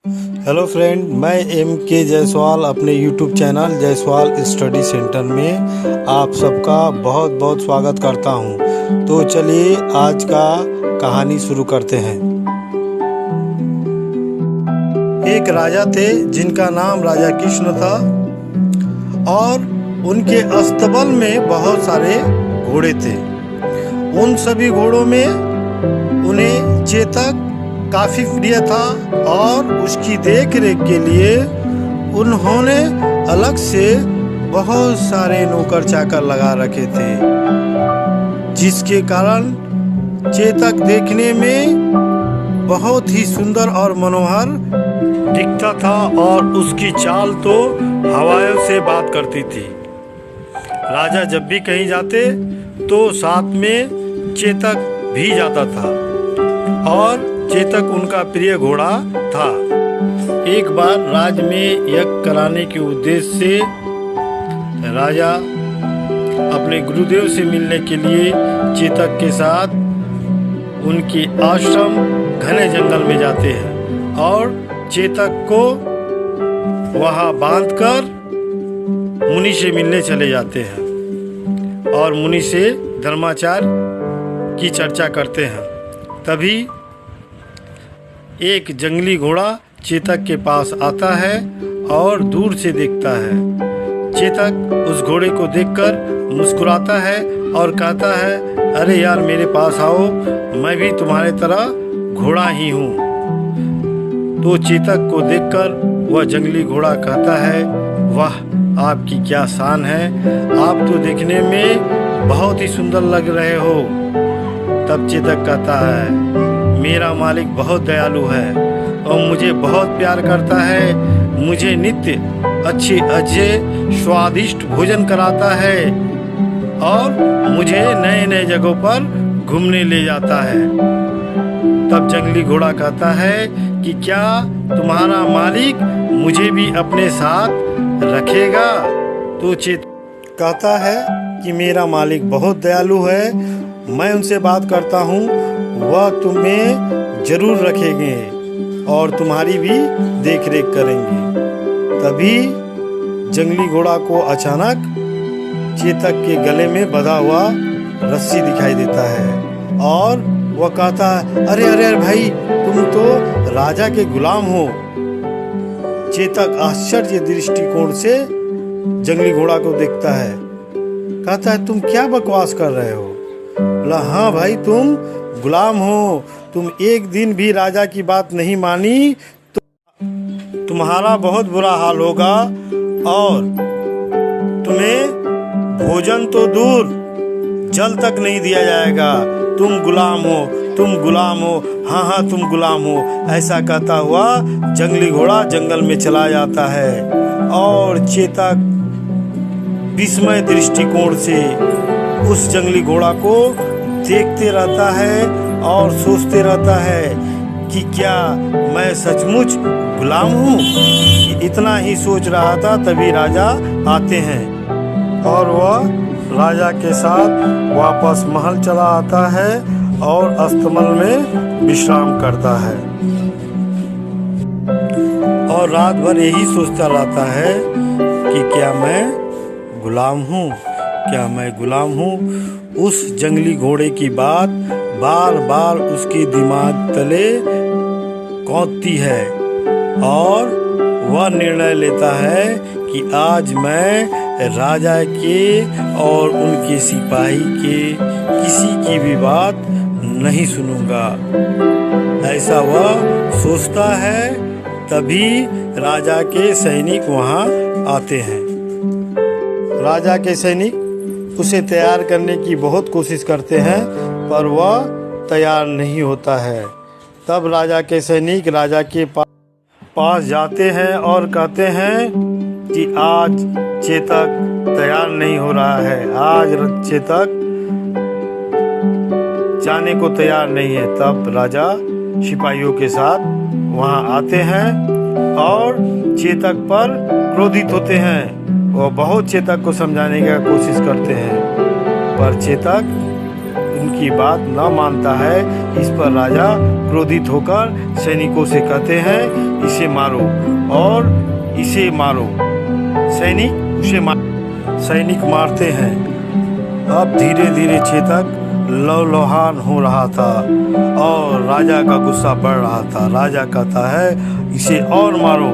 Hello friend, मैं M.K. Jaiswal अपने YouTube channel Jaiswal study centre में आप सबका बहुत बहुत स्वागत करता हूं। तो चलिए आज का कहानी शुरू करते हैं। एक राजा थे जिनका नाम राजा कृष्ण था और उनके अस्तबल में बहुत सारे घोड़े थे। उन सभी घोड़ों में उन्हें चेतक काफ़ी प्रिय था और उसकी देखरेख के लिए उन्होंने अलग से बहुत सारे नौकर चाकर लगा रखे थे, जिसके कारण चेतक देखने में बहुत ही सुंदर और मनोहर दिखता था और उसकी चाल तो हवाओं से बात करती थी। राजा जब भी कहीं जाते तो साथ में चेतक भी जाता था और चेतक उनका प्रिय घोड़ा था। एक बार राज में यज्ञ कराने के उद्देश्य से राजा अपने गुरुदेव से मिलने के लिए चेतक के साथ उनके आश्रम घने जंगल में जाते हैं और चेतक को वहां बांधकर मुनि से मिलने चले जाते हैं और मुनि से धर्माचार की चर्चा करते हैं। तभी एक जंगली घोड़ा चेतक के पास आता है और दूर से देखता है। चेतक उस घोड़े को देखकर मुस्कुराता है और कहता है, अरे यार मेरे पास आओ, मैं भी तुम्हारे तरह घोड़ा ही हूँ। तो चेतक को देखकर वह जंगली घोड़ा कहता है, वाह आपकी क्या शान है, आप तो देखने में बहुत ही सुंदर लग रहे हो। तब चेतक कहता है, मेरा मालिक बहुत दयालु है और मुझे बहुत प्यार करता है, मुझे नित्य अच्छे अच्छे स्वादिष्ट भोजन कराता है और मुझे नए नए जगहों पर घूमने ले जाता है। तब जंगली घोड़ा कहता है कि क्या तुम्हारा मालिक मुझे भी अपने साथ रखेगा? तो चेतक कहता है कि मेरा मालिक बहुत दयालु है, मैं उनसे बात करता हूँ, वह तुम्हें जरूर रखेंगे और तुम्हारी भी देखरेख करेंगे। तभी जंगली घोड़ा को अचानक चेतक के गले में बंधा हुआ रस्सी दिखाई देता है और वह कहता है, अरे अरे अरे भाई, तुम तो राजा के गुलाम हो। चेतक आश्चर्य दृष्टिकोण से जंगली घोड़ा को देखता है, कहता है, तुम क्या बकवास कर रहे हो? बोला, हाँ भाई, तुम गुलाम हो, तुम एक दिन भी राजा की बात नहीं मानी तो तुम्हारा बहुत बुरा हाल होगा और तुम्हें भोजन तो दूर जल तक नहीं दिया जाएगा। तुम गुलाम हो, तुम गुलाम हो, हाँ हाँ तुम गुलाम हो। ऐसा कहता हुआ जंगली घोड़ा जंगल में चला जाता है और चेतक विस्मय दृष्टिकोण से उस जंगली घोड़ा को देखते रहता है और सोचते रहता है कि क्या मैं सचमुच गुलाम हूँ? इतना ही सोच रहा था, तभी राजा आते हैं और वह राजा के साथ वापस महल चला आता है और अस्तबल में विश्राम करता है और रात भर यही सोचता रहता है कि क्या मैं गुलाम हूँ, क्या मैं गुलाम हूँ। उस जंगली घोड़े की बात बार बार उसके दिमाग तले कौंधती है और वह निर्णय लेता है कि आज मैं राजा के और उनके सिपाही के किसी की भी बात नहीं सुनूंगा। ऐसा वह सोचता है। तभी राजा के सैनिक वहां आते हैं। राजा के सैनिक उसे तैयार करने की बहुत कोशिश करते हैं पर वह तैयार नहीं होता है। तब राजा के सैनिक राजा के पास जाते हैं और कहते हैं कि आज चेतक तैयार नहीं हो रहा है, आज चेतक जाने को तैयार नहीं है। तब राजा सिपाहियों के साथ वहां आते हैं और चेतक पर क्रोधित होते हैं। वो बहुत चेतक को समझाने की कोशिश करते हैं पर चेतक उनकी बात न मानता है। इस पर राजा क्रोधित होकर सैनिकों से कहते हैं इसे मारो और इसे मारो। सैनिक उसे सैनिक मारते हैं। अब धीरे धीरे चेतक लौलौहान हो रहा था और राजा का गुस्सा बढ़ रहा था। राजा कहता है इसे और मारो,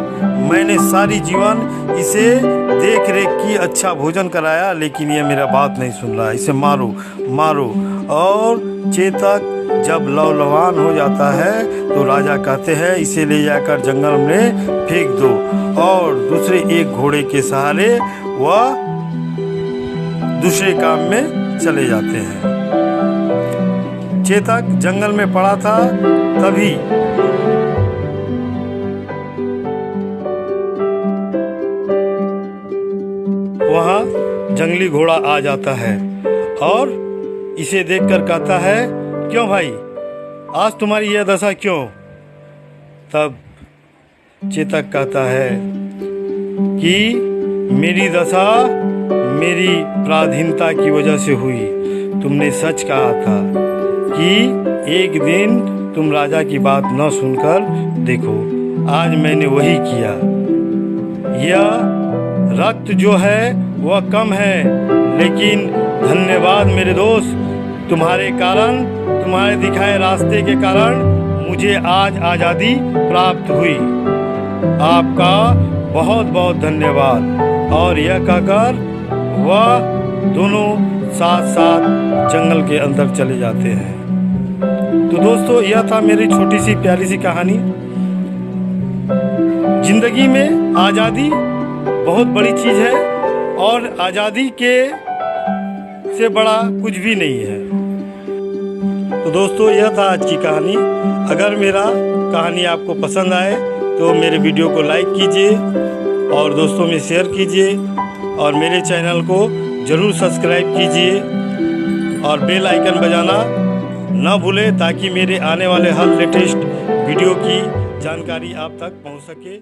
मैंने सारी जीवन इसे देख रेख की, अच्छा भोजन कराया, लेकिन ये मेरा बात नहीं सुन रहा है, इसे मारो मारो। और चेतक जब लौलौहान हो जाता है तो राजा कहते हैं इसे ले जाकर जंगल में फेंक दो और दूसरे एक घोड़े के सहारे वह दूसरे काम में चले जाते हैं। चेतक जंगल में पड़ा था, तभी वहाँ जंगली घोड़ा आ जाता है और इसे देखकर कहता है क्यों भाई, आज तुम्हारी यह दशा क्यों? तब चेतक कहता है कि मेरी दशा मेरी पराधीनता की वजह से हुई। तुमने सच कहा था कि एक दिन तुम राजा की बात न सुनकर देखो, आज मैंने वही किया। यह रक्त जो है वह कम है, लेकिन धन्यवाद मेरे दोस्त, तुम्हारे कारण, तुम्हारे दिखाए रास्ते के कारण मुझे आज आज़ादी प्राप्त हुई। आपका बहुत बहुत धन्यवाद। और यह कहकर वह दोनों साथ साथ जंगल के अंदर चले जाते हैं। तो दोस्तों, यह था मेरी छोटी सी प्यारी सी कहानी। जिंदगी में आज़ादी बहुत बड़ी चीज़ है और आज़ादी के से बड़ा कुछ भी नहीं है। तो दोस्तों, यह था आज की कहानी। अगर मेरा कहानी आपको पसंद आए तो मेरे वीडियो को लाइक कीजिए और दोस्तों में शेयर कीजिए और मेरे चैनल को ज़रूर सब्सक्राइब कीजिए और बेल आइकन बजाना ना भूलें, ताकि मेरे आने वाले हर लेटेस्ट वीडियो की जानकारी आप तक पहुंच सके।